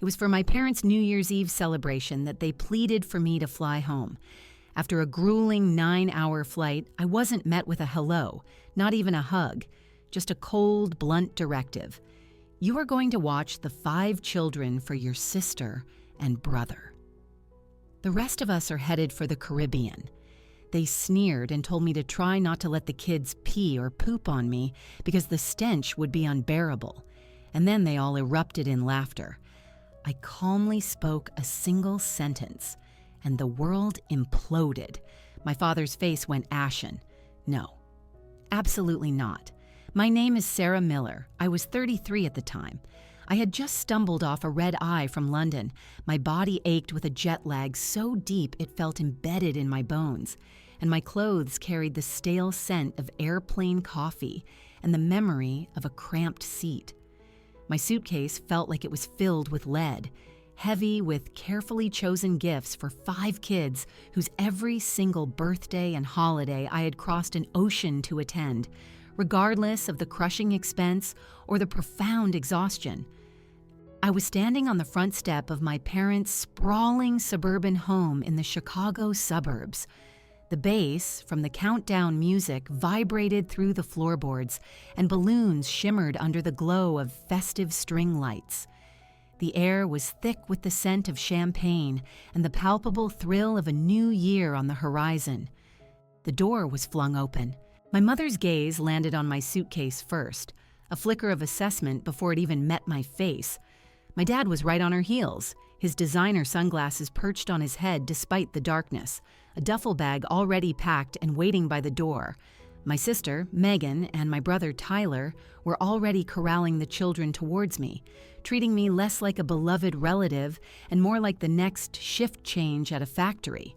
It was for my parents' New Year's Eve celebration that they pleaded for me to fly home. After a grueling 9-hour flight, I wasn't met with a hello, not even a hug, just a cold, blunt directive. You are going to watch the 5 children for your sister and brother. The rest of us are headed for the Caribbean. They sneered and told me to try not to let the kids pee or poop on me because the stench would be unbearable. And then they all erupted in laughter. I calmly spoke a single sentence, and the world imploded. My father's face went ashen. No, absolutely not. My name is Sarah Miller. I was 33 at the time. I had just stumbled off a red-eye from London. My body ached with a jet lag so deep it felt embedded in my bones, and my clothes carried the stale scent of airplane coffee and the memory of a cramped seat. My suitcase felt like it was filled with lead, heavy with carefully chosen gifts for 5 kids whose every single birthday and holiday I had crossed an ocean to attend, regardless of the crushing expense or the profound exhaustion. I was standing on the front step of my parents' sprawling suburban home in the Chicago suburbs. The bass from the countdown music vibrated through the floorboards, and balloons shimmered under the glow of festive string lights. The air was thick with the scent of champagne and the palpable thrill of a new year on the horizon. The door was flung open. My mother's gaze landed on my suitcase first, a flicker of assessment before it even met my face. My dad was right on her heels, his designer sunglasses perched on his head despite the darkness, a duffel bag already packed and waiting by the door. My sister, Megan, and my brother, Tyler, were already corralling the children towards me, treating me less like a beloved relative and more like the next shift change at a factory.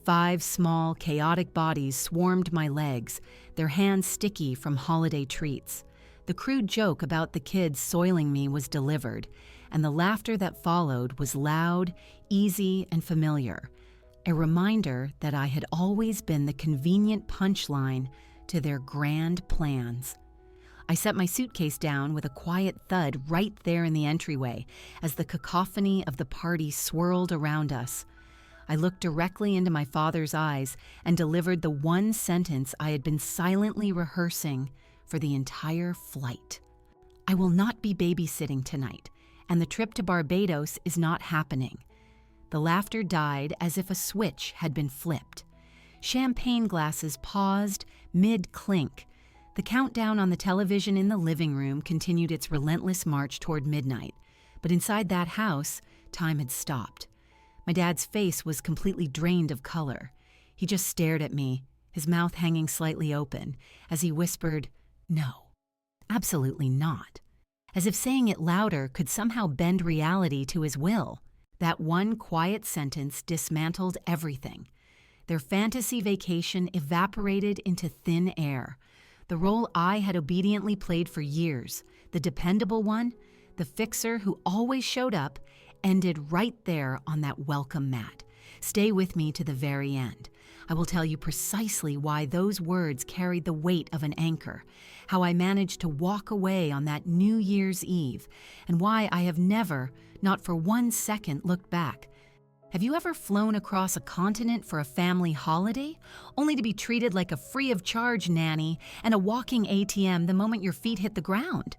5 small, chaotic bodies swarmed my legs, their hands sticky from holiday treats. The crude joke about the kids soiling me was delivered, and the laughter that followed was loud, easy, and familiar, a reminder that I had always been the convenient punchline to their grand plans. I set my suitcase down with a quiet thud right there in the entryway as the cacophony of the party swirled around us. I looked directly into my father's eyes and delivered the one sentence I had been silently rehearsing for the entire flight. I will not be babysitting tonight, and the trip to Barbados is not happening. The laughter died as if a switch had been flipped. Champagne glasses paused mid-clink. The countdown on the television in the living room continued its relentless march toward midnight, but inside that house, time had stopped. My dad's face was completely drained of color. He just stared at me, his mouth hanging slightly open, as he whispered, "No, absolutely not," as if saying it louder could somehow bend reality to his will. That one quiet sentence dismantled everything. Their fantasy vacation evaporated into thin air. The role I had obediently played for years, the dependable one, the fixer who always showed up, ended right there on that welcome mat. Stay with me to the very end. I will tell you precisely why those words carried the weight of an anchor, how I managed to walk away on that New Year's Eve, and why I have never, not for 1 second, looked back. Have you ever flown across a continent for a family holiday, only to be treated like a free-of-charge nanny and a walking ATM the moment your feet hit the ground?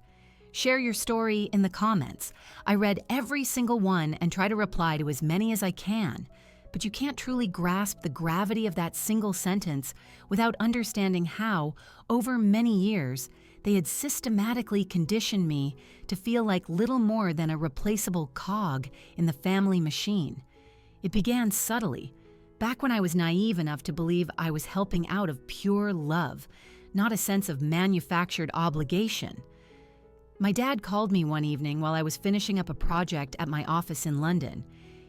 Share your story in the comments. I read every single one and try to reply to as many as I can, but you can't truly grasp the gravity of that single sentence without understanding how, over many years, they had systematically conditioned me to feel like little more than a replaceable cog in the family machine. It began subtly, back when I was naive enough to believe I was helping out of pure love, not a sense of manufactured obligation. My dad called me one evening while I was finishing up a project at my office in London.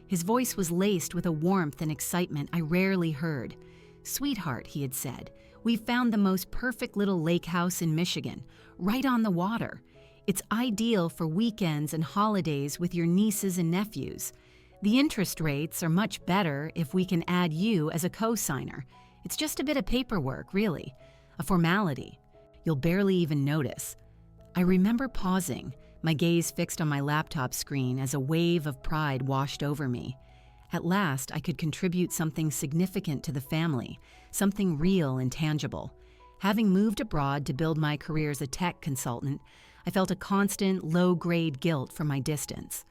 His voice was laced with a warmth and excitement I rarely heard. "Sweetheart," he had said, "we found the most perfect little lake house in Michigan, right on the water. It's ideal for weekends and holidays with your nieces and nephews. The interest rates are much better if we can add you as a co-signer. It's just a bit of paperwork, really, a formality. You'll barely even notice." I remember pausing, my gaze fixed on my laptop screen as a wave of pride washed over me. At last, I could contribute something significant to the family, something real and tangible. Having moved abroad to build my career as a tech consultant, I felt a constant, low-grade guilt for my distance.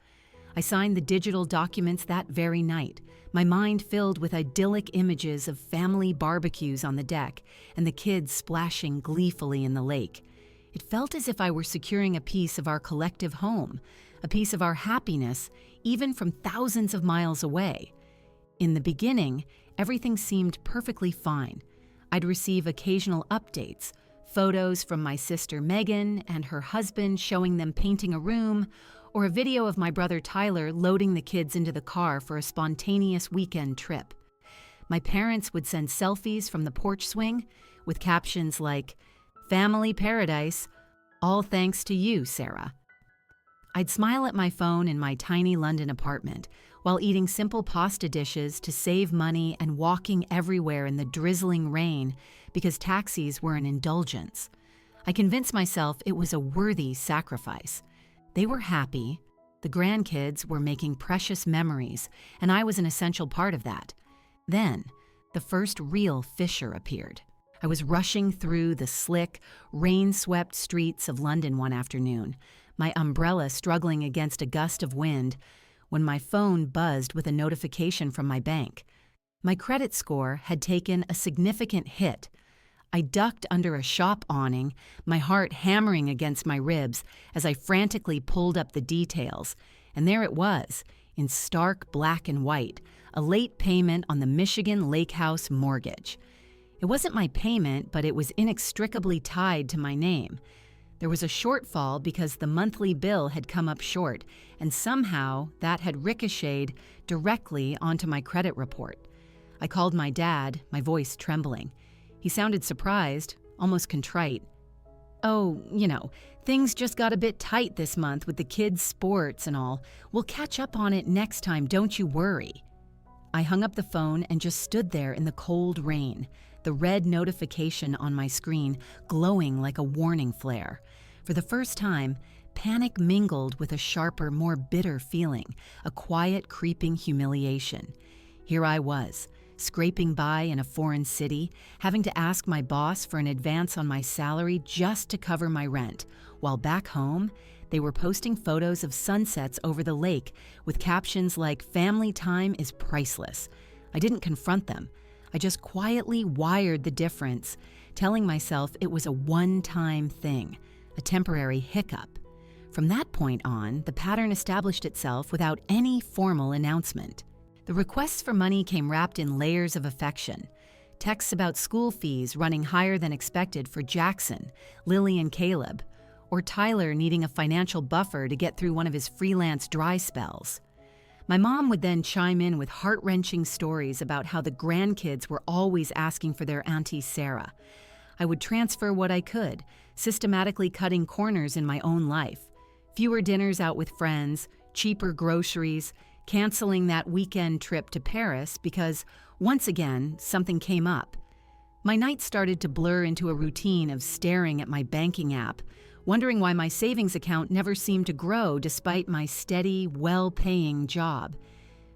I signed the digital documents that very night, my mind filled with idyllic images of family barbecues on the deck and the kids splashing gleefully in the lake. It felt as if I were securing a piece of our collective home, a piece of our happiness, even from thousands of miles away. In the beginning, everything seemed perfectly fine. I'd receive occasional updates, photos from my sister Megan and her husband showing them painting a room, or a video of my brother Tyler loading the kids into the car for a spontaneous weekend trip. My parents would send selfies from the porch swing with captions like, "Family paradise, all thanks to you, Sarah." I'd smile at my phone in my tiny London apartment while eating simple pasta dishes to save money and walking everywhere in the drizzling rain because taxis were an indulgence. I convinced myself it was a worthy sacrifice. They were happy, the grandkids were making precious memories, and I was an essential part of that. Then, the first real fissure appeared. I was rushing through the slick, rain-swept streets of London one afternoon, my umbrella struggling against a gust of wind, when my phone buzzed with a notification from my bank. My credit score had taken a significant hit. I ducked under a shop awning, my heart hammering against my ribs as I frantically pulled up the details, and there it was, in stark black and white, a late payment on the Michigan Lake House mortgage. It wasn't my payment, but it was inextricably tied to my name. There was a shortfall because the monthly bill had come up short, and somehow that had ricocheted directly onto my credit report. I called my dad, my voice trembling. He sounded surprised, almost contrite. "Oh, things just got a bit tight this month with the kids' sports and all. We'll catch up on it next time, don't you worry." I hung up the phone and just stood there in the cold rain, the red notification on my screen glowing like a warning flare. For the first time, panic mingled with a sharper, more bitter feeling, a quiet, creeping humiliation. Here I was, scraping by in a foreign city, having to ask my boss for an advance on my salary just to cover my rent, while back home, they were posting photos of sunsets over the lake with captions like, "Family time is priceless." I didn't confront them. I just quietly wired the difference, telling myself it was a one-time thing, a temporary hiccup. From that point on, the pattern established itself without any formal announcement. The requests for money came wrapped in layers of affection. Texts about school fees running higher than expected for Jackson, Lily and Caleb, or Tyler needing a financial buffer to get through one of his freelance dry spells. My mom would then chime in with heart-wrenching stories about how the grandkids were always asking for their Auntie Sarah. I would transfer what I could, systematically cutting corners in my own life. Fewer dinners out with friends, cheaper groceries, canceling that weekend trip to Paris because, once again, something came up. My nights started to blur into a routine of staring at my banking app, wondering why my savings account never seemed to grow despite my steady, well-paying job.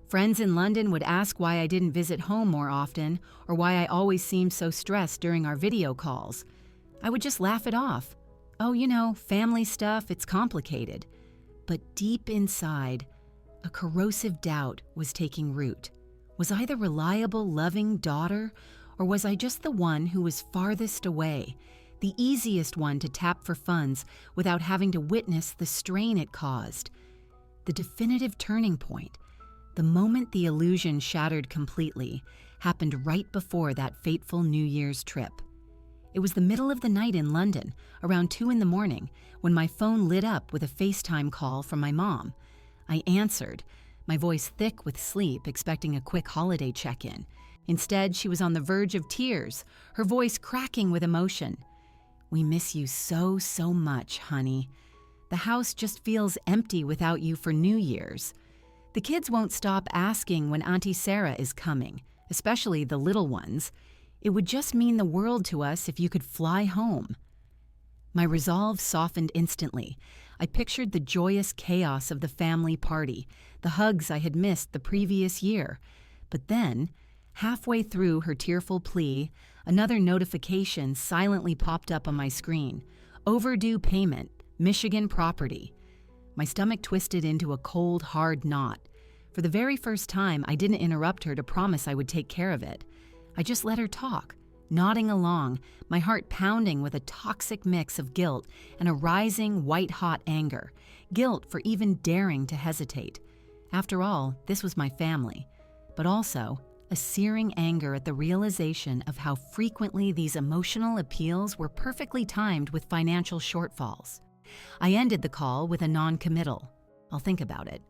Friends in London would ask why I didn't visit home more often or why I always seemed so stressed during our video calls. I would just laugh it off. "Oh, family stuff, it's complicated." But deep inside, a corrosive doubt was taking root. Was I the reliable, loving daughter, or was I just the one who was farthest away, the easiest one to tap for funds without having to witness the strain it caused? The definitive turning point, the moment the illusion shattered completely, happened right before that fateful New Year's trip. It was the middle of the night in London, around 2 a.m, when my phone lit up with a FaceTime call from my mom. I answered, my voice thick with sleep, expecting a quick holiday check-in. Instead, she was on the verge of tears, her voice cracking with emotion. "We miss you so, so much, honey. The house just feels empty without you for New Year's. The kids won't stop asking when Auntie Sarah is coming, especially the little ones. It would just mean the world to us if you could fly home." My resolve softened instantly. I pictured the joyous chaos of the family party, the hugs I had missed the previous year. But then, halfway through her tearful plea, another notification silently popped up on my screen. Overdue payment, Michigan property. My stomach twisted into a cold, hard knot. For the very first time, I didn't interrupt her to promise I would take care of it. I just let her talk, nodding along, my heart pounding with a toxic mix of guilt and a rising, white-hot anger. Guilt for even daring to hesitate. After all, this was my family. But also, a searing anger at the realization of how frequently these emotional appeals were perfectly timed with financial shortfalls. I ended the call with a non-committal. I'll think about it.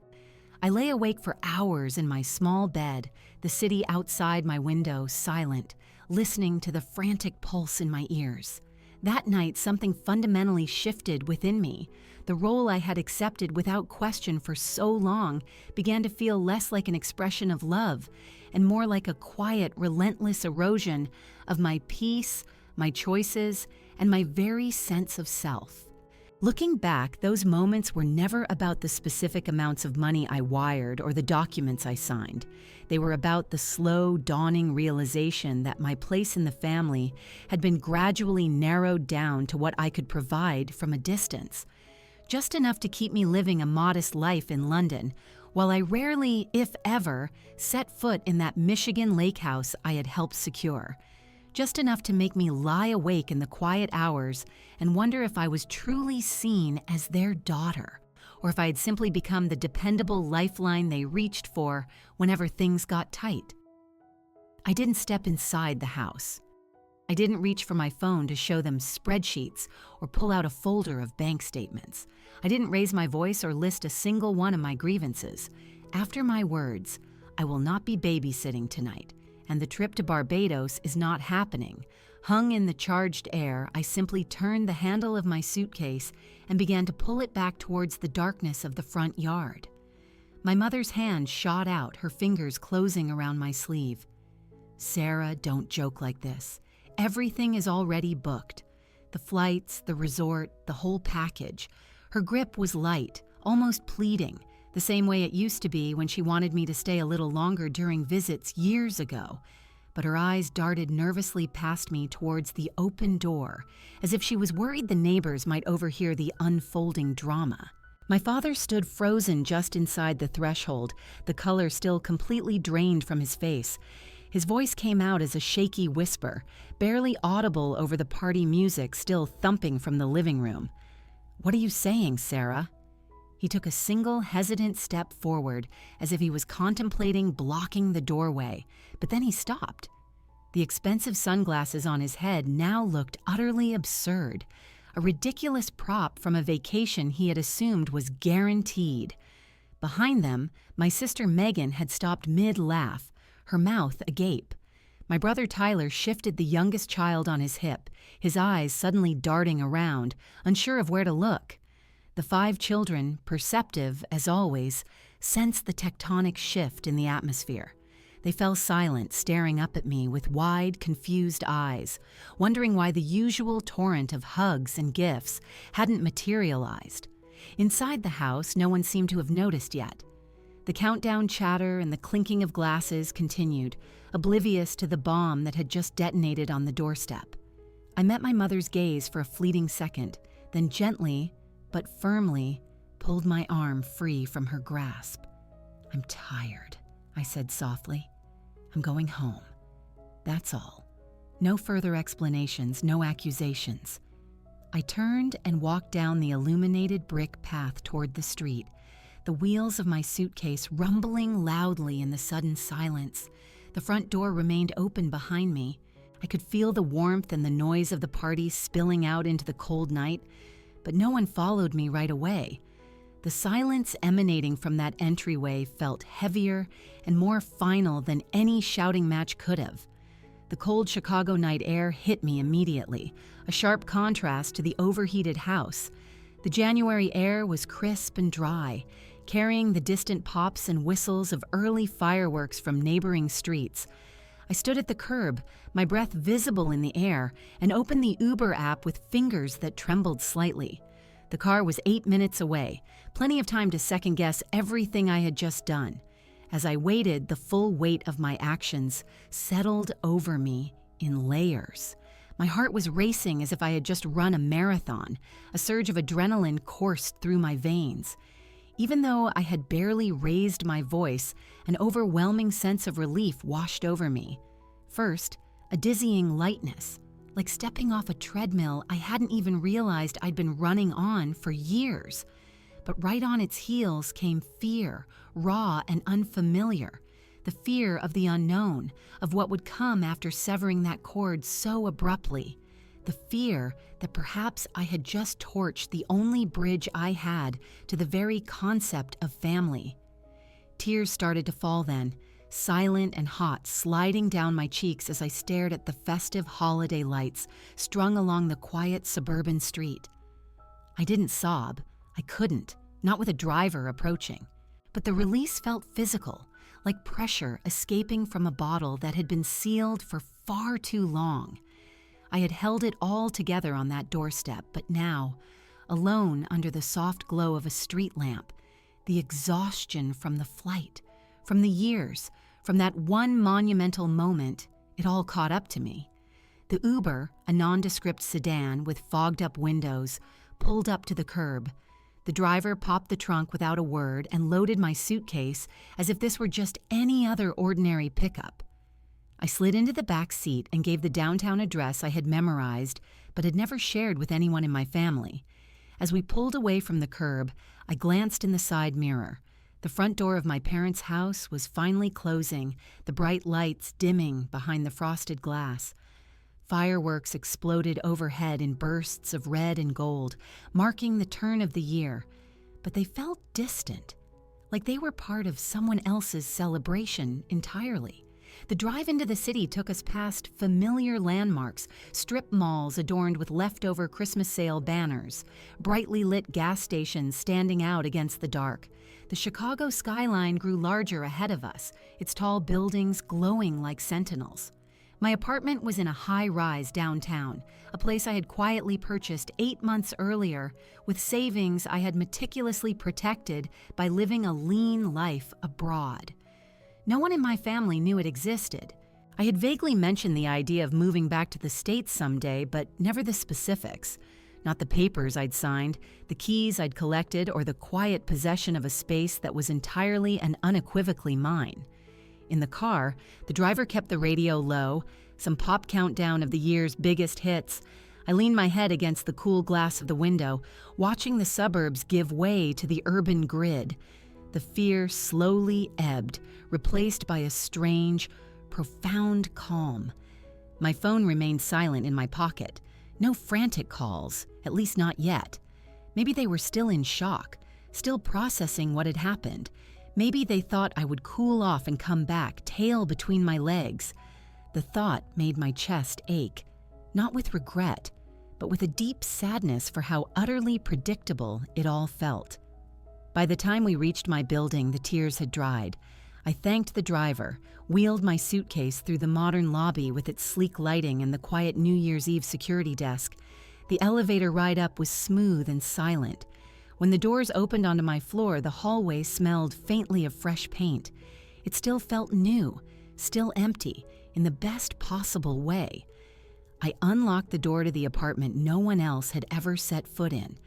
I lay awake for hours in my small bed, the city outside my window silent, listening to the frantic pulse in my ears. That night, something fundamentally shifted within me. The role I had accepted without question for so long began to feel less like an expression of love and more like a quiet, relentless erosion of my peace, my choices, and my very sense of self. Looking back, those moments were never about the specific amounts of money I wired or the documents I signed. They were about the slow, dawning realization that my place in the family had been gradually narrowed down to what I could provide from a distance. Just enough to keep me living a modest life in London, while I rarely, if ever, set foot in that Michigan lake house I had helped secure. Just enough to make me lie awake in the quiet hours and wonder if I was truly seen as their daughter, or if I had simply become the dependable lifeline they reached for whenever things got tight. I didn't step inside the house. I didn't reach for my phone to show them spreadsheets or pull out a folder of bank statements. I didn't raise my voice or list a single one of my grievances. After my words, "I will not be babysitting tonight," and the trip to Barbados is not happening, hung in the charged air, I simply turned the handle of my suitcase and began to pull it back towards the darkness of the front yard. My mother's hand shot out, her fingers closing around my sleeve. "Sarah, don't joke like this. Everything is already booked. The flights, the resort, the whole package." Her grip was light, almost pleading, the same way it used to be when she wanted me to stay a little longer during visits years ago. But her eyes darted nervously past me towards the open door, as if she was worried the neighbors might overhear the unfolding drama. My father stood frozen just inside the threshold, the color still completely drained from his face. His voice came out as a shaky whisper, barely audible over the party music still thumping from the living room. "What are you saying, Sarah?" He took a single hesitant step forward, as if he was contemplating blocking the doorway, but then he stopped. The expensive sunglasses on his head now looked utterly absurd, a ridiculous prop from a vacation he had assumed was guaranteed. Behind them, my sister Megan had stopped mid-laugh, her mouth agape. My brother Tyler shifted the youngest child on his hip, his eyes suddenly darting around, unsure of where to look. The 5 children, perceptive as always, sensed the tectonic shift in the atmosphere. They fell silent, staring up at me with wide, confused eyes, wondering why the usual torrent of hugs and gifts hadn't materialized. Inside the house, no one seemed to have noticed yet. The countdown chatter and the clinking of glasses continued, oblivious to the bomb that had just detonated on the doorstep. I met my mother's gaze for a fleeting second, then gently, but firmly, pulled my arm free from her grasp. "I'm tired," I said softly. "I'm going home. That's all. No further explanations, no accusations." I turned and walked down the illuminated brick path toward the street, the wheels of my suitcase rumbling loudly in the sudden silence. The front door remained open behind me. I could feel the warmth and the noise of the party spilling out into the cold night, but no one followed me right away. The silence emanating from that entryway felt heavier and more final than any shouting match could have. The cold Chicago night air hit me immediately, a sharp contrast to the overheated house. The January air was crisp and dry, carrying the distant pops and whistles of early fireworks from neighboring streets. I stood at the curb, my breath visible in the air, and opened the Uber app with fingers that trembled slightly. The car was 8 minutes away, plenty of time to second-guess everything I had just done. As I waited, the full weight of my actions settled over me in layers. My heart was racing as if I had just run a marathon. A surge of adrenaline coursed through my veins. Even though I had barely raised my voice, an overwhelming sense of relief washed over me. First, a dizzying lightness. Like stepping off a treadmill I hadn't even realized I'd been running on for years. But right on its heels came fear, raw and unfamiliar. The fear of the unknown, of what would come after severing that cord so abruptly. The fear that perhaps I had just torched the only bridge I had to the very concept of family. Tears started to fall then, silent and hot, sliding down my cheeks as I stared at the festive holiday lights strung along the quiet suburban street. I didn't sob. I couldn't, not with a driver approaching. But the release felt physical, like pressure escaping from a bottle that had been sealed for far too long. I had held it all together on that doorstep, but now, alone under the soft glow of a street lamp, the exhaustion from the flight, from the years, from that one monumental moment, it all caught up to me. The Uber, a nondescript sedan with fogged-up windows, pulled up to the curb. The driver popped the trunk without a word and loaded my suitcase as if this were just any other ordinary pickup. I slid into the back seat and gave the downtown address I had memorized but had never shared with anyone in my family. As we pulled away from the curb, I glanced in the side mirror. The front door of my parents' house was finally closing, the bright lights dimming behind the frosted glass. Fireworks exploded overhead in bursts of red and gold, marking the turn of the year. But they felt distant, like they were part of someone else's celebration entirely. The drive into the city took us past familiar landmarks, strip malls adorned with leftover Christmas sale banners, brightly lit gas stations standing out against the dark. The Chicago skyline grew larger ahead of us, its tall buildings glowing like sentinels. My apartment was in a high-rise downtown, a place I had quietly purchased 8 months earlier with savings I had meticulously protected by living a lean life abroad. No one in my family knew it existed. I had vaguely mentioned the idea of moving back to the States someday, but never the specifics. Not the papers I'd signed, the keys I'd collected, or the quiet possession of a space that was entirely and unequivocally mine. In the car, the driver kept the radio low, some pop countdown of the year's biggest hits. I leaned my head against the cool glass of the window, watching the suburbs give way to the urban grid. The fear slowly ebbed, replaced by a strange, profound calm. My phone remained silent in my pocket. No frantic calls, at least not yet. Maybe they were still in shock, still processing what had happened. Maybe they thought I would cool off and come back, tail between my legs. The thought made my chest ache, not with regret, but with a deep sadness for how utterly predictable it all felt. By the time we reached my building, the tears had dried. I thanked the driver, wheeled my suitcase through the modern lobby with its sleek lighting and the quiet New Year's Eve security desk. The elevator ride up was smooth and silent. When the doors opened onto my floor, the hallway smelled faintly of fresh paint. It still felt new, still empty, in the best possible way. I unlocked the door to the apartment no one else had ever set foot in.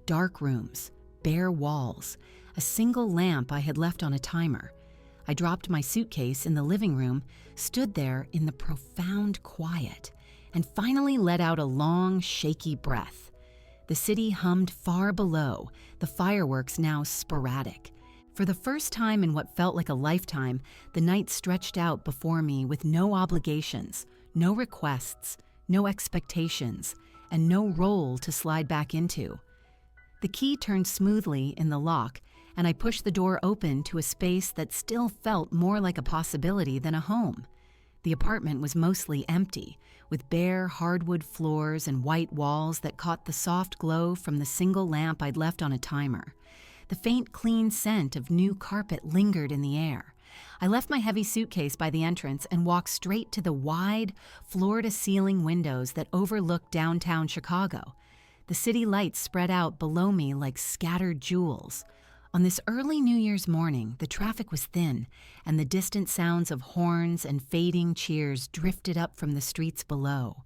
Dark rooms, bare walls, a single lamp I had left on a timer. I dropped my suitcase in the living room, stood there in the profound quiet, and finally let out a long, shaky breath. The city hummed far below, the fireworks now sporadic. For the first time in what felt like a lifetime, the night stretched out before me with no obligations, no requests, no expectations, and no role to slide back into. The key turned smoothly in the lock, and I pushed the door open to a space that still felt more like a possibility than a home. The apartment was mostly empty, with bare hardwood floors and white walls that caught the soft glow from the single lamp I'd left on a timer. The faint, clean scent of new carpet lingered in the air. I left my heavy suitcase by the entrance and walked straight to the wide, floor-to-ceiling windows that overlooked downtown Chicago. The The city lights spread out below me like scattered jewels. On this early New Year's morning, the traffic was thin, and the distant sounds of horns and fading cheers drifted up from the streets below.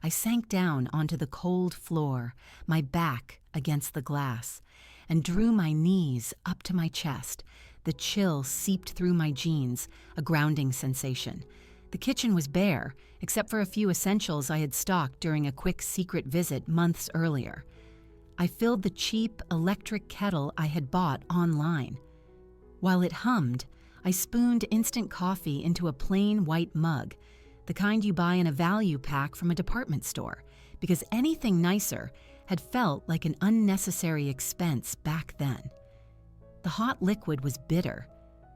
I sank down onto the cold floor, my back against the glass, and drew my knees up to my chest. The chill seeped through my jeans, a grounding sensation. The kitchen was bare, except for a few essentials I had stocked during a quick secret visit months earlier. I filled the cheap electric kettle I had bought online. While it hummed, I spooned instant coffee into a plain white mug, the kind you buy in a value pack from a department store, because anything nicer had felt like an unnecessary expense back then. The hot liquid was bitter,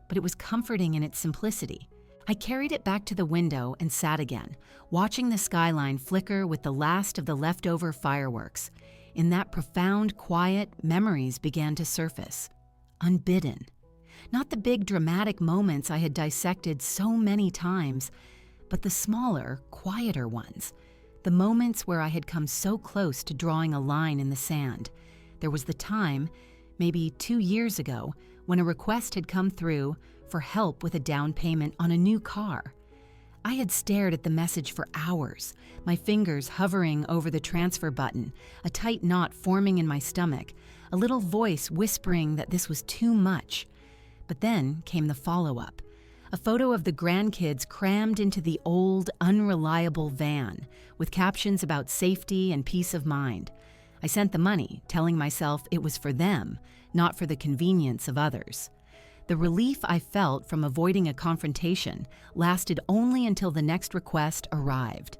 but it was comforting in its simplicity. I carried it back to the window and sat again, watching the skyline flicker with the last of the leftover fireworks. In that profound quiet, memories began to surface, unbidden. Not the big dramatic moments I had dissected so many times, but the smaller, quieter ones. The moments where I had come so close to drawing a line in the sand. There was the time, maybe 2 years ago, when a request had come through for help with a down payment on a new car. I had stared at the message for hours, my fingers hovering over the transfer button, a tight knot forming in my stomach, a little voice whispering that this was too much. But then came the follow-up. A photo of the grandkids crammed into the old, unreliable van, with captions about safety and peace of mind. I sent the money, telling myself it was for them, not for the convenience of others. The relief I felt from avoiding a confrontation lasted only until the next request arrived.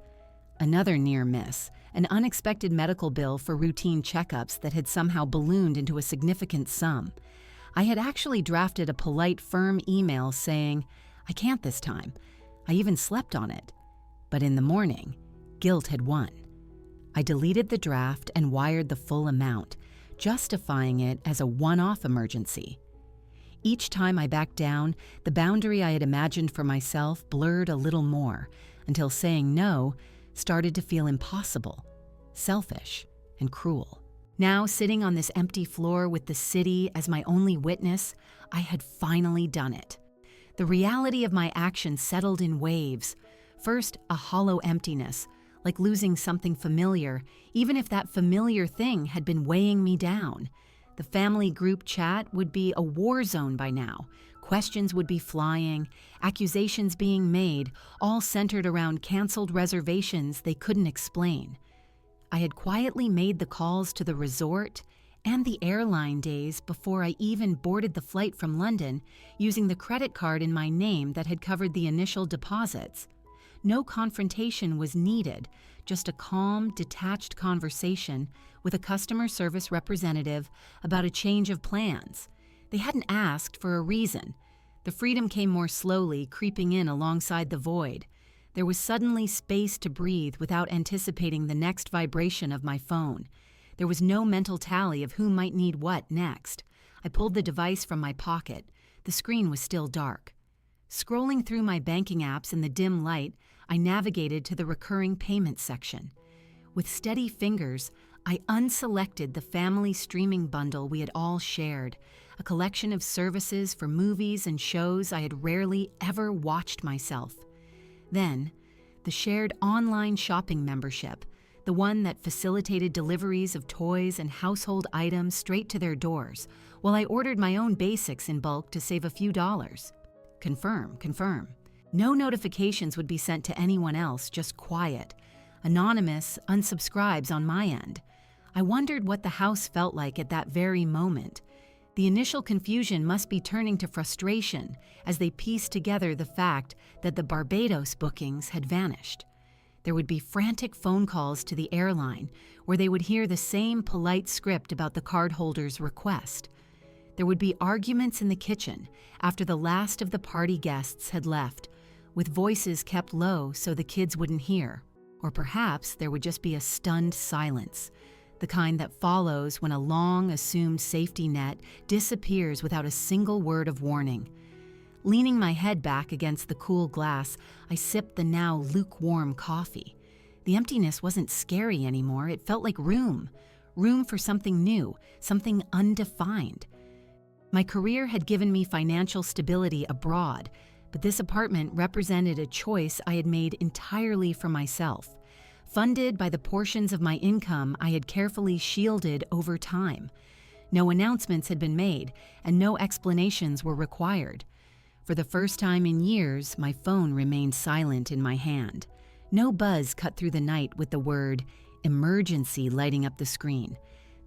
Another near miss, an unexpected medical bill for routine checkups that had somehow ballooned into a significant sum. I had actually drafted a polite, firm email saying, "I can't this time." I even slept on it. But in the morning, guilt had won. I deleted the draft and wired the full amount, justifying it as a one-off emergency. Each time I backed down, the boundary I had imagined for myself blurred a little more, until saying no started to feel impossible, selfish, and cruel. Now, sitting on this empty floor with the city as my only witness, I had finally done it. The reality of my actions settled in waves. First, a hollow emptiness, like losing something familiar, even if that familiar thing had been weighing me down. The family group chat would be a war zone by now. Questions would be flying, accusations being made, all centered around canceled reservations they couldn't explain. I had quietly made the calls to the resort and the airline days before I even boarded the flight from London, using the credit card in my name that had covered the initial deposits. No confrontation was needed, just a calm, detached conversation with a customer service representative about a change of plans. They hadn't asked for a reason. The freedom came more slowly, creeping in alongside the void. There was suddenly space to breathe without anticipating the next vibration of my phone. There was no mental tally of who might need what next. I pulled the device from my pocket. The screen was still dark. Scrolling through my banking apps in the dim light, I navigated to the recurring payment section. With steady fingers, I unselected the family streaming bundle we had all shared, a collection of services for movies and shows I had rarely ever watched myself. Then, the shared online shopping membership, the one that facilitated deliveries of toys and household items straight to their doors, while I ordered my own basics in bulk to save a few dollars. Confirm. No notifications would be sent to anyone else, just quiet. Anonymous unsubscribes on my end. I wondered what the house felt like at that very moment. The initial confusion must be turning to frustration as they pieced together the fact that the Barbados bookings had vanished. There would be frantic phone calls to the airline where they would hear the same polite script about the cardholder's request. There would be arguments in the kitchen after the last of the party guests had left, with voices kept low so the kids wouldn't hear. Or perhaps there would just be a stunned silence, the kind that follows when a long assumed safety net disappears without a single word of warning. Leaning my head back against the cool glass, I sipped the now lukewarm coffee. The emptiness wasn't scary anymore, it felt like room room for something new, something undefined. My career had given me financial stability abroad, but this apartment represented a choice I had made entirely for myself, funded by the portions of my income I had carefully shielded over time. No announcements had been made, and no explanations were required. For the first time in years, my phone remained silent in my hand. No buzz cut through the night with the word emergency lighting up the screen.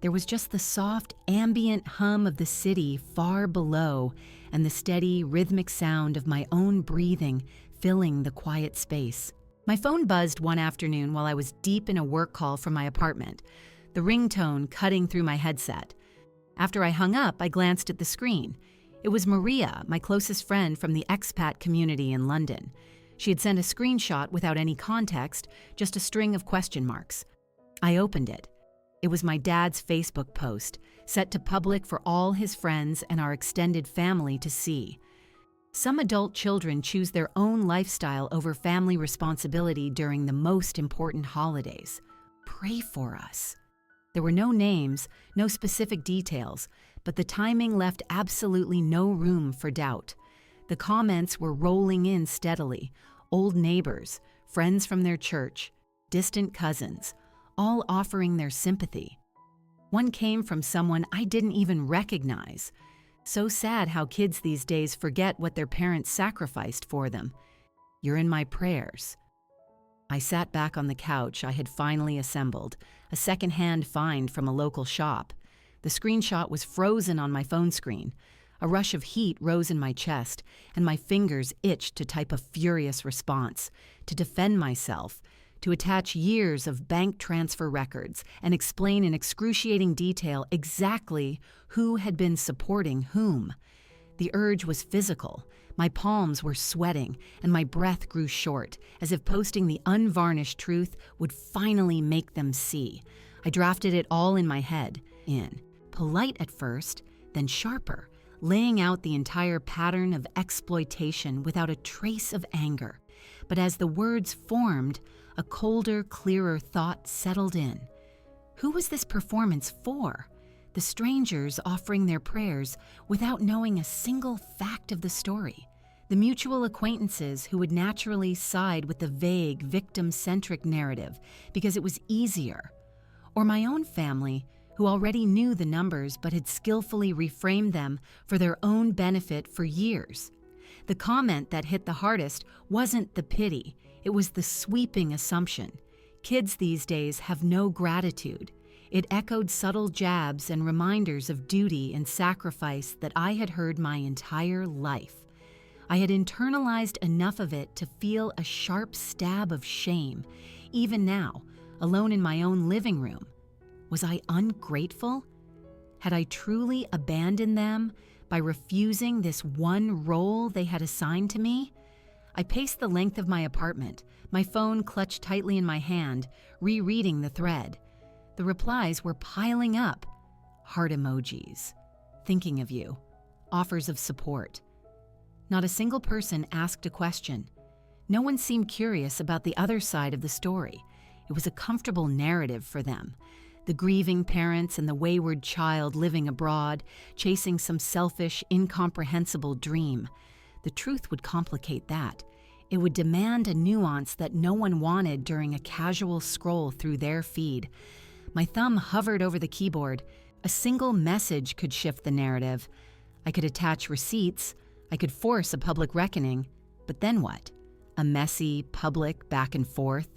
There was just the soft, ambient hum of the city far below and the steady, rhythmic sound of my own breathing filling the quiet space. My phone buzzed one afternoon while I was deep in a work call from my apartment, the ringtone cutting through my headset. After I hung up, I glanced at the screen. It was Maria, my closest friend from the expat community in London. She had sent a screenshot without any context, just a string of question marks. I opened it. It was my dad's Facebook post, set to public for all his friends and our extended family to see. Some adult children choose their own lifestyle over family responsibility during the most important holidays. Pray for us. There were no names, no specific details, but the timing left absolutely no room for doubt. The comments were rolling in steadily. Old neighbors, friends from their church, distant cousins, all offering their sympathy. One came from someone I didn't even recognize. So sad how kids these days forget what their parents sacrificed for them. You're in my prayers. I sat back on the couch I had finally assembled, a second-hand find from a local shop. The screenshot was frozen on my phone screen. A rush of heat rose in my chest, and my fingers itched to type a furious response, to defend myself, to attach years of bank transfer records and explain in excruciating detail exactly who had been supporting whom. The urge was physical. My palms were sweating, and my breath grew short, as if posting the unvarnished truth would finally make them see. I drafted it all in my head, polite at first, then sharper, laying out the entire pattern of exploitation without a trace of anger. But as the words formed, a colder, clearer thought settled in. Who was this performance for? The strangers offering their prayers without knowing a single fact of the story. The mutual acquaintances who would naturally side with the vague, victim-centric narrative because it was easier. Or my own family, who already knew the numbers but had skillfully reframed them for their own benefit for years. The comment that hit the hardest wasn't the pity, it was the sweeping assumption. Kids these days have no gratitude. It echoed subtle jabs and reminders of duty and sacrifice that I had heard my entire life. I had internalized enough of it to feel a sharp stab of shame, even now, alone in my own living room. Was I ungrateful? Had I truly abandoned them by refusing this one role they had assigned to me? I paced the length of my apartment, my phone clutched tightly in my hand, rereading the thread. The replies were piling up. Heart emojis, thinking of you, offers of support. Not a single person asked a question. No one seemed curious about the other side of the story. It was a comfortable narrative for them. The grieving parents and the wayward child living abroad, chasing some selfish, incomprehensible dream. The truth would complicate that. It would demand a nuance that no one wanted during a casual scroll through their feed. My thumb hovered over the keyboard. A single message could shift the narrative. I could attach receipts. I could force a public reckoning. But then what? A messy, public back and forth?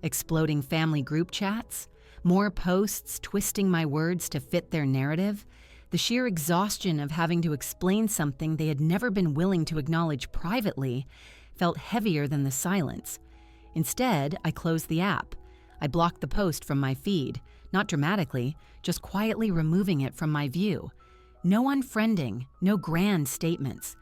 Exploding family group chats? More posts twisting my words to fit their narrative? The sheer exhaustion of having to explain something they had never been willing to acknowledge privately felt heavier than the silence. Instead, I closed the app. I blocked the post from my feed, not dramatically, just quietly removing it from my view. No unfriending, no grand statements.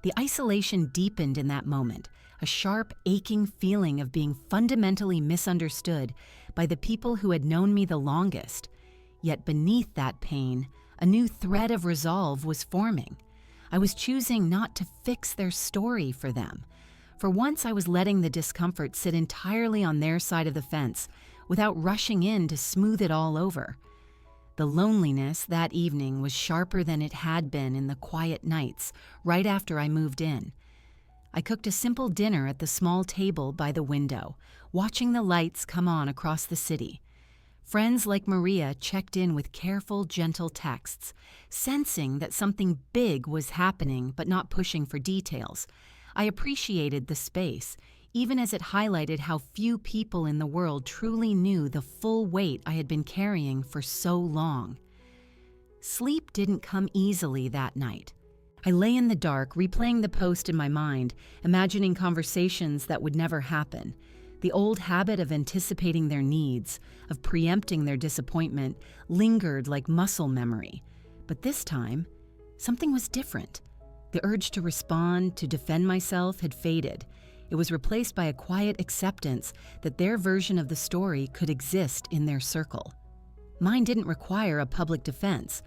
The isolation deepened in that moment, a sharp, aching feeling of being fundamentally misunderstood by the people who had known me the longest. Yet beneath that pain, a new thread of resolve was forming. I was choosing not to fix their story for them. For once, I was letting the discomfort sit entirely on their side of the fence without rushing in to smooth it all over. The loneliness that evening was sharper than it had been in the quiet nights right after I moved in. I cooked a simple dinner at the small table by the window, watching the lights come on across the city. Friends like Maria checked in with careful, gentle texts, sensing that something big was happening but not pushing for details. I appreciated the space, even as it highlighted how few people in the world truly knew the full weight I had been carrying for so long. Sleep didn't come easily that night. I lay in the dark, replaying the post in my mind, imagining conversations that would never happen. The old habit of anticipating their needs, of preempting their disappointment, lingered like muscle memory. But this time, something was different. The urge to respond, to defend myself, had faded. It was replaced by a quiet acceptance that their version of the story could exist in their circle. Mine didn't require a public defense.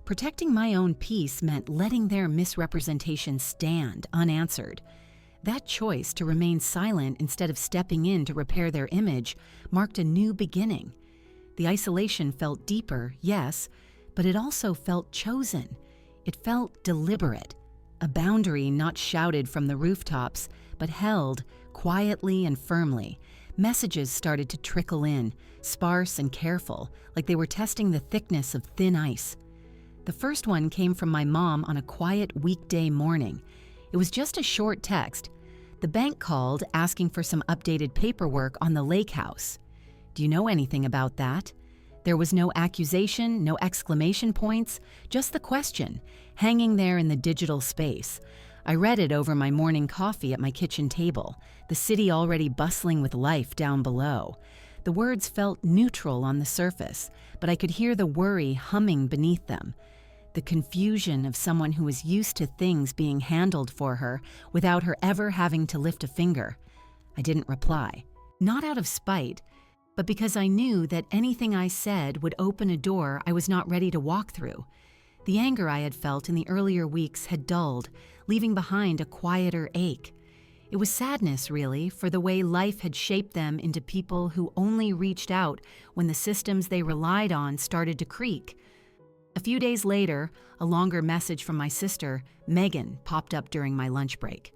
Protecting my own peace meant letting their misrepresentation stand unanswered. That choice to remain silent instead of stepping in to repair their image marked a new beginning. The isolation felt deeper, yes, but it also felt chosen. It felt deliberate, a boundary not shouted from the rooftops, but held quietly and firmly. Messages started to trickle in, sparse and careful, like they were testing the thickness of thin ice. The first one came from my mom on a quiet weekday morning. It was just a short text. The bank called asking for some updated paperwork on the lake house. Do you know anything about that? There was no accusation, no exclamation points, just the question, hanging there in the digital space. I read it over my morning coffee at my kitchen table, the city already bustling with life down below. The words felt neutral on the surface, but I could hear the worry humming beneath them. The confusion of someone who was used to things being handled for her without her ever having to lift a finger. I didn't reply, not out of spite, but because I knew that anything I said would open a door I was not ready to walk through. The anger I had felt in the earlier weeks had dulled, leaving behind a quieter ache. It was sadness, really, for the way life had shaped them into people who only reached out when the systems they relied on started to creak. A few days later, a longer message from my sister, Megan, popped up during my lunch break.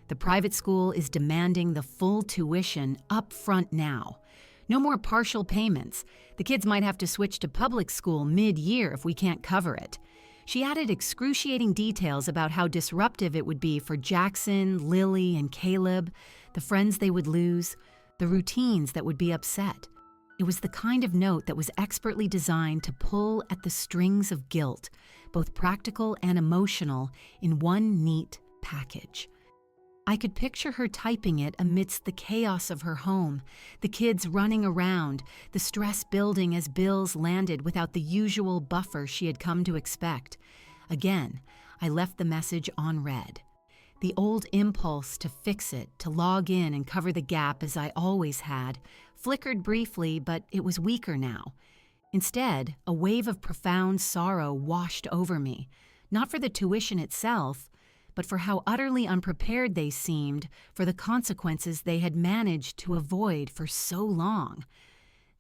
The private school is demanding the full tuition up front now. No more partial payments. The kids might have to switch to public school mid-year if we can't cover it. She added excruciating details about how disruptive it would be for Jackson, Lily, and Caleb, the friends they would lose, the routines that would be upset. It was the kind of note that was expertly designed to pull at the strings of guilt, both practical and emotional, in one neat package. I could picture her typing it amidst the chaos of her home, the kids running around, the stress building as bills landed without the usual buffer she had come to expect. Again, I left the message on read. The old impulse to fix it, to log in and cover the gap as I always had, flickered briefly, but it was weaker now. Instead, a wave of profound sorrow washed over me, not for the tuition itself, but for how utterly unprepared they seemed for the consequences they had managed to avoid for so long.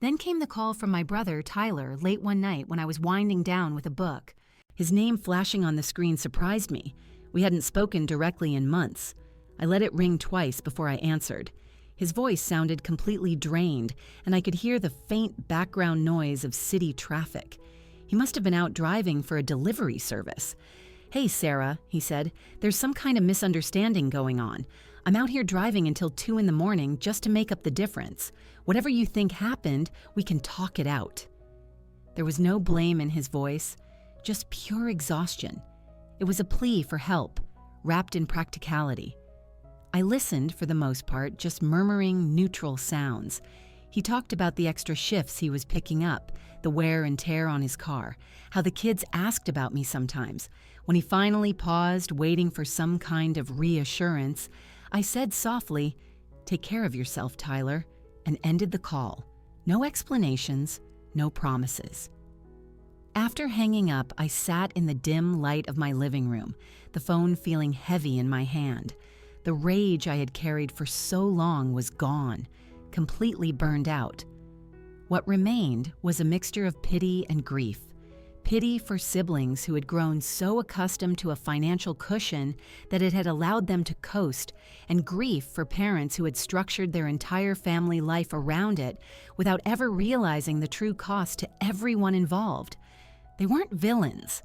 Then came the call from my brother, Tyler, late one night when I was winding down with a book. His name flashing on the screen surprised me. We hadn't spoken directly in months. I let it ring twice before I answered. His voice sounded completely drained, and I could hear the faint background noise of city traffic. He must have been out driving for a delivery service. "Hey, Sarah," he said, "there's some kind of misunderstanding going on. I'm out here driving until 2 in the morning just to make up the difference. Whatever you think happened, we can talk it out." There was no blame in his voice, just pure exhaustion. It was a plea for help, wrapped in practicality. I listened, for the most part, just murmuring neutral sounds. He talked about the extra shifts he was picking up, the wear and tear on his car, how the kids asked about me sometimes. When he finally paused, waiting for some kind of reassurance, I said softly, "Take care of yourself, Tyler," and ended the call. No explanations, no promises. After hanging up, I sat in the dim light of my living room, the phone feeling heavy in my hand. The rage I had carried for so long was gone, completely burned out. What remained was a mixture of pity and grief. Pity for siblings who had grown so accustomed to a financial cushion that it had allowed them to coast, and grief for parents who had structured their entire family life around it without ever realizing the true cost to everyone involved. They weren't villains.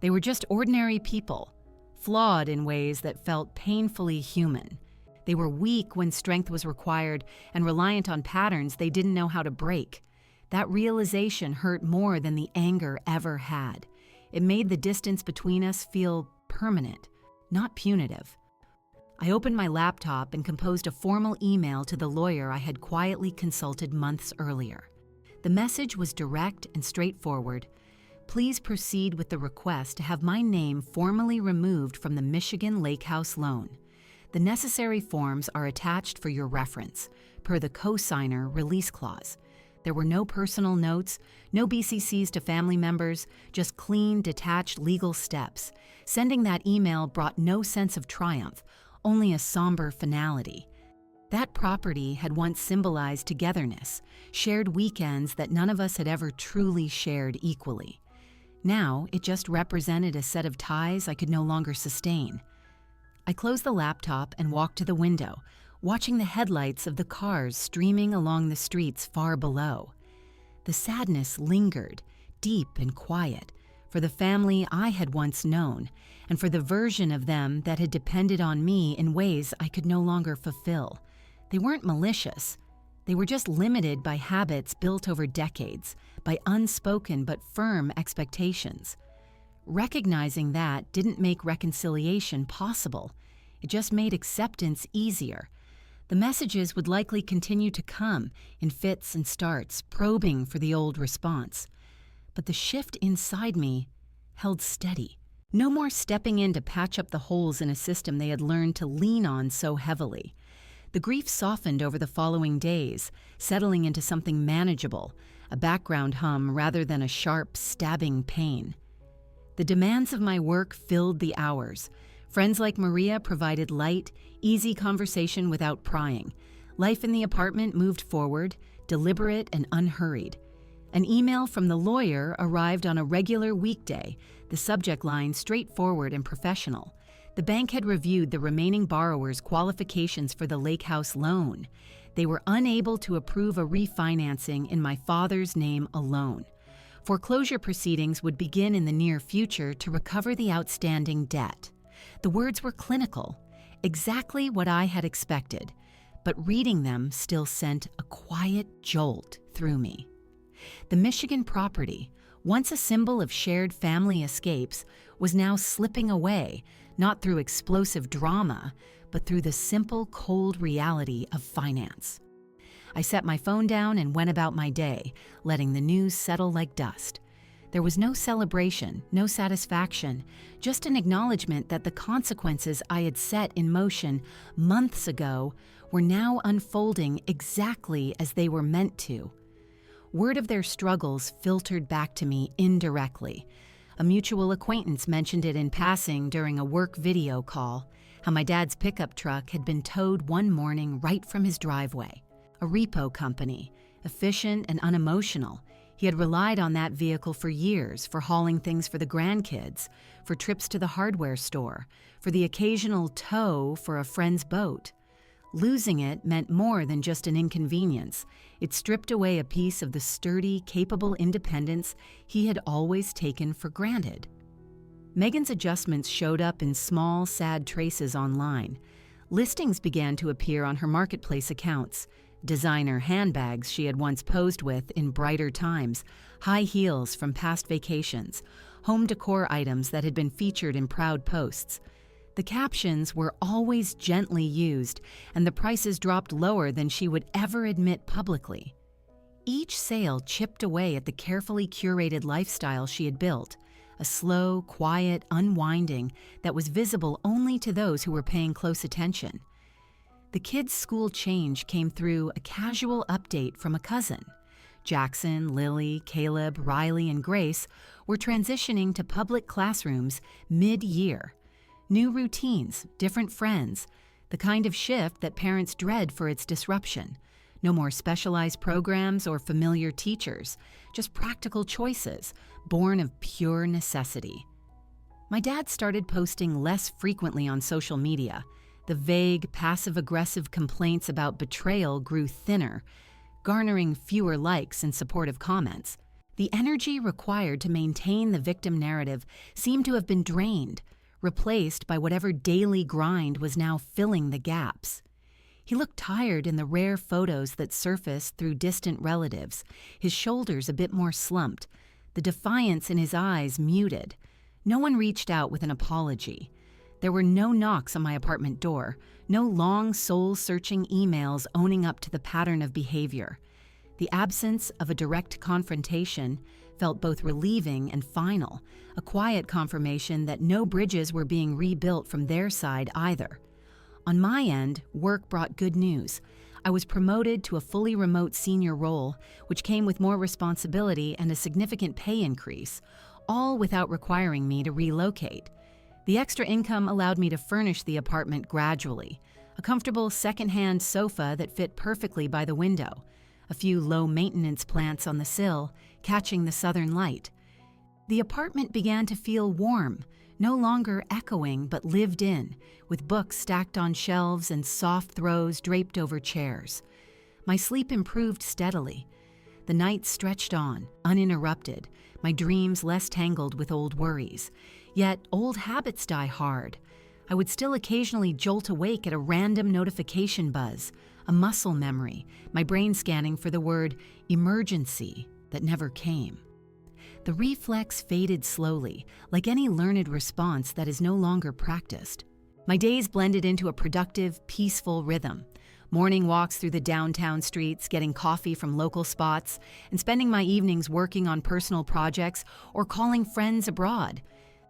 They were just ordinary people, flawed in ways that felt painfully human. They were weak when strength was required and reliant on patterns they didn't know how to break. That realization hurt more than the anger ever had. It made the distance between us feel permanent, not punitive. I opened my laptop and composed a formal email to the lawyer I had quietly consulted months earlier. The message was direct and straightforward. Please proceed with the request to have my name formally removed from the Michigan Lake House loan. The necessary forms are attached for your reference, per the co-signer release clause. There were no personal notes, no BCCs to family members, just clean, detached legal steps. Sending that email brought no sense of triumph, only a somber finality. That property had once symbolized togetherness, shared weekends that none of us had ever truly shared equally. Now, it just represented a set of ties I could no longer sustain. I closed the laptop and walked to the window, watching the headlights of the cars streaming along the streets far below. The sadness lingered, deep and quiet, for the family I had once known, and for the version of them that had depended on me in ways I could no longer fulfill. They weren't malicious. They were just limited by habits built over decades, by unspoken but firm expectations. Recognizing that didn't make reconciliation possible. It just made acceptance easier. The messages would likely continue to come in fits and starts, probing for the old response. But the shift inside me held steady. No more stepping in to patch up the holes in a system they had learned to lean on so heavily. The grief softened over the following days, settling into something manageable, a background hum rather than a sharp, stabbing pain. The demands of my work filled the hours. Friends like Maria provided light, easy conversation without prying. Life in the apartment moved forward, deliberate and unhurried. An email from the lawyer arrived on a regular weekday, the subject line straightforward and professional. The bank had reviewed the remaining borrowers' qualifications for the Lake House loan. They were unable to approve a refinancing in my father's name alone. Foreclosure proceedings would begin in the near future to recover the outstanding debt. The words were clinical, exactly what I had expected, but reading them still sent a quiet jolt through me. The Michigan property, once a symbol of shared family escapes, was now slipping away, not through explosive drama, but through the simple, cold reality of finance. I set my phone down and went about my day, letting the news settle like dust. There was no celebration, no satisfaction, just an acknowledgement that the consequences I had set in motion months ago were now unfolding exactly as they were meant to. Word of their struggles filtered back to me indirectly. A mutual acquaintance mentioned it in passing during a work video call, how my dad's pickup truck had been towed one morning right from his driveway. A repo company, efficient and unemotional. He had relied on that vehicle for years for hauling things for the grandkids, for trips to the hardware store, for the occasional tow for a friend's boat. Losing it meant more than just an inconvenience. It stripped away a piece of the sturdy, capable independence he had always taken for granted. Megan's adjustments showed up in small, sad traces online. Listings began to appear on her marketplace accounts. Designer handbags she had once posed with in brighter times, high heels from past vacations, home decor items that had been featured in proud posts. The captions were always gently used, and the prices dropped lower than she would ever admit publicly. Each sale chipped away at the carefully curated lifestyle she had built, a slow, quiet unwinding that was visible only to those who were paying close attention. The kids' school change came through a casual update from a cousin. Jackson, Lily, Caleb, Riley, and Grace were transitioning to public classrooms mid-year. New routines, different friends, the kind of shift that parents dread for its disruption. No more specialized programs or familiar teachers, just practical choices, born of pure necessity. My dad started posting less frequently on social media. The vague, passive-aggressive complaints about betrayal grew thinner, garnering fewer likes and supportive comments. The energy required to maintain the victim narrative seemed to have been drained, replaced by whatever daily grind was now filling the gaps. He looked tired in the rare photos that surfaced through distant relatives, his shoulders a bit more slumped, the defiance in his eyes muted. No one reached out with an apology. There were no knocks on my apartment door, no long, soul-searching emails owning up to the pattern of behavior. The absence of a direct confrontation felt both relieving and final, a quiet confirmation that no bridges were being rebuilt from their side either. On my end, work brought good news. I was promoted to a fully remote senior role, which came with more responsibility and a significant pay increase, all without requiring me to relocate. The extra income allowed me to furnish the apartment gradually, a comfortable second-hand sofa that fit perfectly by the window, a few low-maintenance plants on the sill, catching the southern light. The apartment began to feel warm, no longer echoing but lived in, with books stacked on shelves and soft throws draped over chairs. My sleep improved steadily. The night stretched on, uninterrupted, my dreams less tangled with old worries. Yet old habits die hard. I would still occasionally jolt awake at a random notification buzz, a muscle memory, my brain scanning for the word emergency that never came. The reflex faded slowly, like any learned response that is no longer practiced. My days blended into a productive, peaceful rhythm. Morning walks through the downtown streets, getting coffee from local spots, and spending my evenings working on personal projects or calling friends abroad.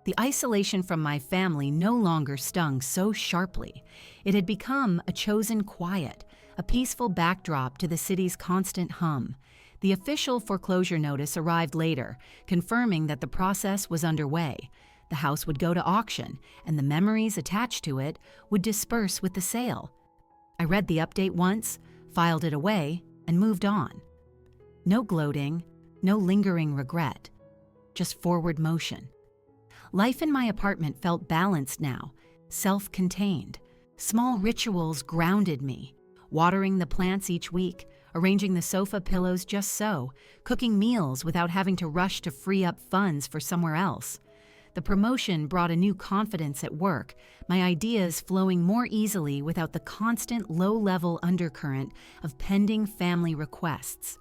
The isolation from my family no longer stung so sharply. It had become a chosen quiet, a peaceful backdrop to the city's constant hum. The official foreclosure notice arrived later, confirming that the process was underway. The house would go to auction, and the memories attached to it would disperse with the sale. I read the update once, filed it away, and moved on. No gloating, no lingering regret, just forward motion. Life in my apartment felt balanced now, self-contained. Small rituals grounded me, watering the plants each week, arranging the sofa pillows just so, cooking meals without having to rush to free up funds for somewhere else. The promotion brought a new confidence at work, my ideas flowing more easily without the constant low-level undercurrent of pending family requests.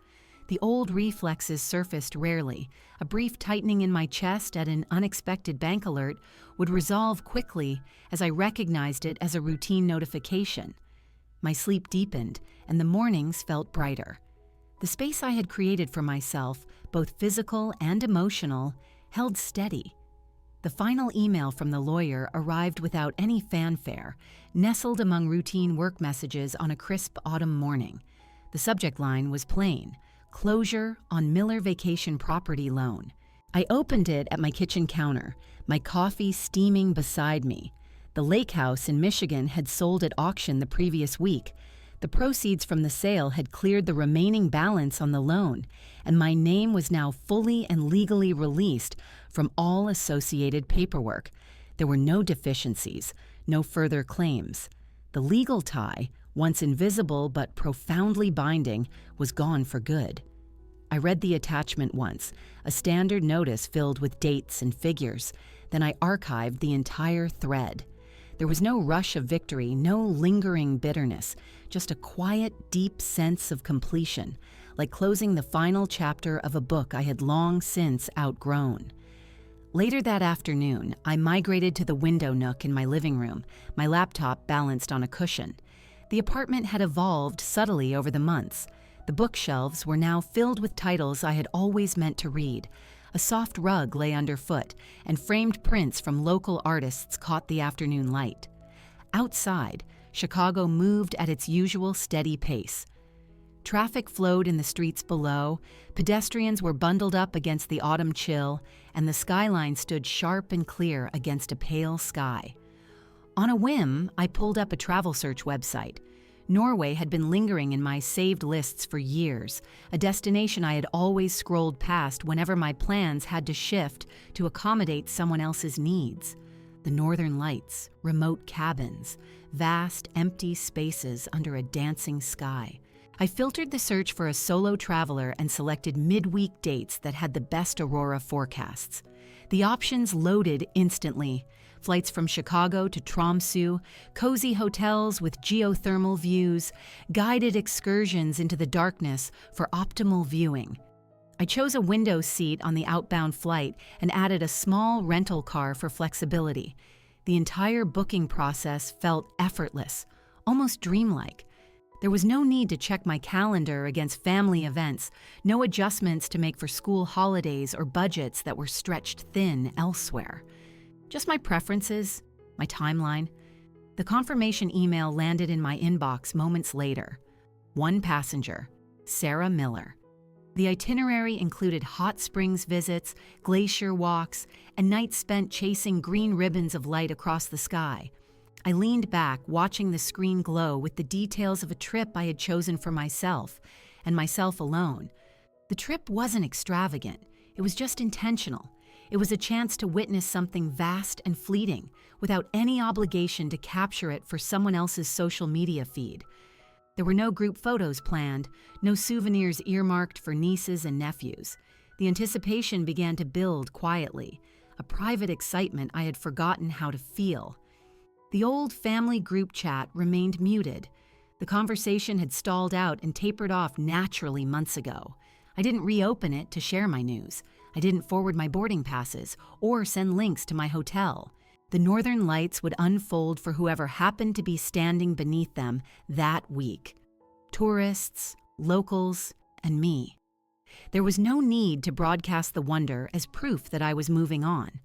The old reflexes surfaced rarely. A brief tightening in my chest at an unexpected bank alert would resolve quickly as I recognized it as a routine notification. My sleep deepened, and the mornings felt brighter. The space I had created for myself, both physical and emotional, held steady. The final email from the lawyer arrived without any fanfare, nestled among routine work messages on a crisp autumn morning. The subject line was plain: closure on Miller Vacation Property loan. I opened it at my kitchen counter, my coffee steaming beside me. The lake house in Michigan had sold at auction the previous week. The proceeds from the sale had cleared the remaining balance on the loan, and my name was now fully and legally released from all associated paperwork. There were no deficiencies, no further claims. The legal tie, once invisible but profoundly binding, was gone for good. I read the attachment once, a standard notice filled with dates and figures. Then I archived the entire thread. There was no rush of victory, no lingering bitterness, just a quiet, deep sense of completion, like closing the final chapter of a book I had long since outgrown. Later that afternoon, I migrated to the window nook in my living room, my laptop balanced on a cushion. The apartment had evolved subtly over the months. The bookshelves were now filled with titles I had always meant to read. A soft rug lay underfoot, and framed prints from local artists caught the afternoon light. Outside, Chicago moved at its usual steady pace. Traffic flowed in the streets below, pedestrians were bundled up against the autumn chill, and the skyline stood sharp and clear against a pale sky. On a whim, I pulled up a travel search website. Norway had been lingering in my saved lists for years, a destination I had always scrolled past whenever my plans had to shift to accommodate someone else's needs. The Northern Lights, remote cabins, vast, empty spaces under a dancing sky. I filtered the search for a solo traveler and selected midweek dates that had the best aurora forecasts. The options loaded instantly. Flights from Chicago to Tromsø, cozy hotels with geothermal views, guided excursions into the darkness for optimal viewing. I chose a window seat on the outbound flight and added a small rental car for flexibility. The entire booking process felt effortless, almost dreamlike. There was no need to check my calendar against family events, no adjustments to make for school holidays or budgets that were stretched thin elsewhere. Just my preferences, my timeline. The confirmation email landed in my inbox moments later. One passenger, Sarah Miller. The itinerary included hot springs visits, glacier walks, and nights spent chasing green ribbons of light across the sky. I leaned back, watching the screen glow with the details of a trip I had chosen for myself, and myself alone. The trip wasn't extravagant. It was just intentional. It was a chance to witness something vast and fleeting, without any obligation to capture it for someone else's social media feed. There were no group photos planned, no souvenirs earmarked for nieces and nephews. The anticipation began to build quietly, a private excitement I had forgotten how to feel. The old family group chat remained muted. The conversation had stalled out and tapered off naturally months ago. I didn't reopen it to share my news. I didn't forward my boarding passes or send links to my hotel. The Northern Lights would unfold for whoever happened to be standing beneath them that week. Tourists, locals, and me. There was no need to broadcast the wonder as proof that I was moving on.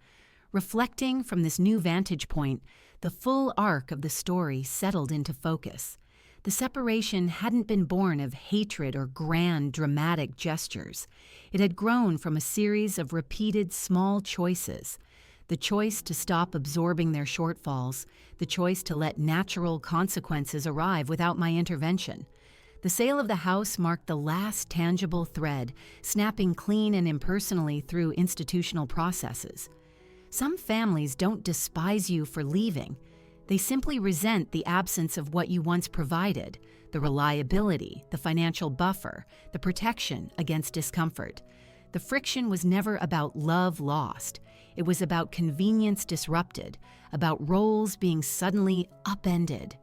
Reflecting from this new vantage point, the full arc of the story settled into focus. The separation hadn't been born of hatred or grand, dramatic gestures. It had grown from a series of repeated small choices. The choice to stop absorbing their shortfalls, the choice to let natural consequences arrive without my intervention. The sale of the house marked the last tangible thread, snapping clean and impersonally through institutional processes. Some families don't despise you for leaving. They simply resent the absence of what you once provided, the reliability, the financial buffer, the protection against discomfort. The friction was never about love lost. It was about convenience disrupted, about roles being suddenly upended.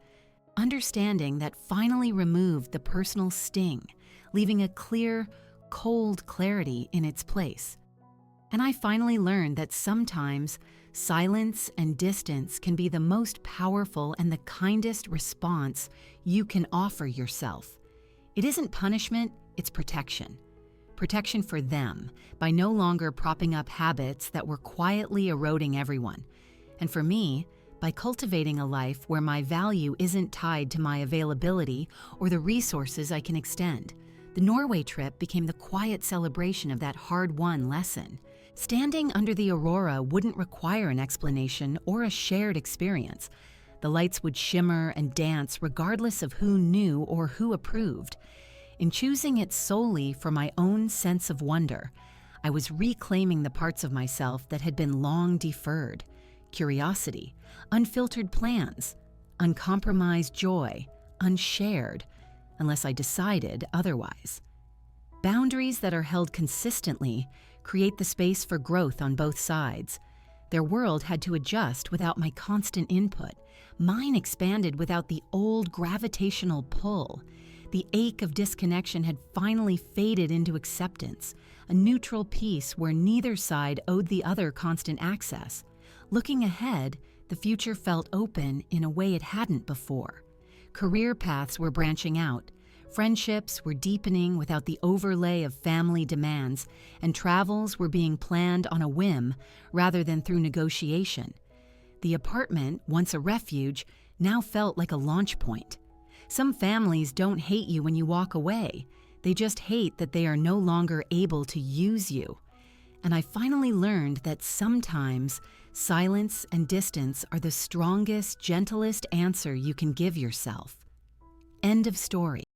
Understanding that finally removed the personal sting, leaving a clear, cold clarity in its place. And I finally learned that sometimes silence and distance can be the most powerful and the kindest response you can offer yourself. It isn't punishment, it's protection. Protection for them by no longer propping up habits that were quietly eroding everyone. And for me, by cultivating a life where my value isn't tied to my availability or the resources I can extend. The Norway trip became the quiet celebration of that hard-won lesson. Standing under the aurora wouldn't require an explanation or a shared experience. The lights would shimmer and dance regardless of who knew or who approved. In choosing it solely for my own sense of wonder, I was reclaiming the parts of myself that had been long deferred. Curiosity, unfiltered plans, uncompromised joy, unshared, unless I decided otherwise. Boundaries that are held consistently create the space for growth on both sides. Their world had to adjust without my constant input. Mine expanded without the old gravitational pull. The ache of disconnection had finally faded into acceptance, a neutral peace where neither side owed the other constant access. Looking ahead, the future felt open in a way it hadn't before. Career paths were branching out. Friendships were deepening without the overlay of family demands, and travels were being planned on a whim rather than through negotiation. The apartment, once a refuge, now felt like a launch point. Some families don't hate you when you walk away. They just hate that they are no longer able to use you. And I finally learned that sometimes silence and distance are the strongest, gentlest answer you can give yourself. End of story.